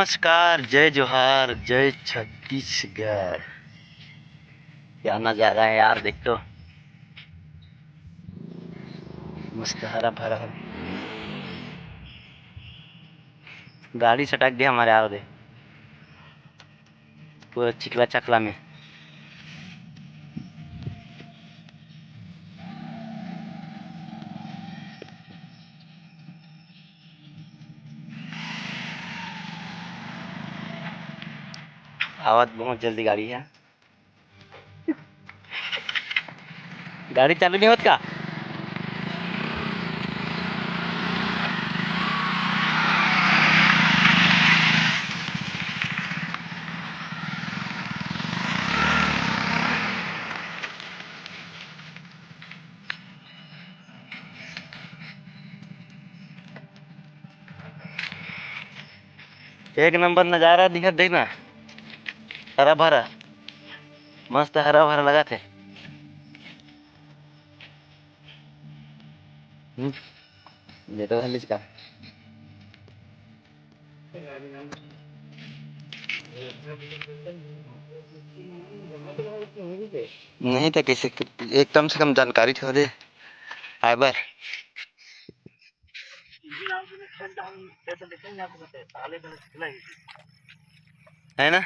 नमस्कार, जय जोहार, जय छत्तीसगढ़। क्या नजारा है यार, देख तो मस्त हरा भरा है। गाड़ी सटक दिया हमारे यार, दे पूरा चिकला चकला में। आवाज बहुत जल्दी गाड़ी है। गाड़ी चालू नहीं होत का? एक नंबर नजारा दिखत, देखना हरा भरा, मस्त हरा भरा लगा थे। ये तो हल्ली का नहीं था, कैसे एक कम से कम जानकारी थी दे फाइबर है ना।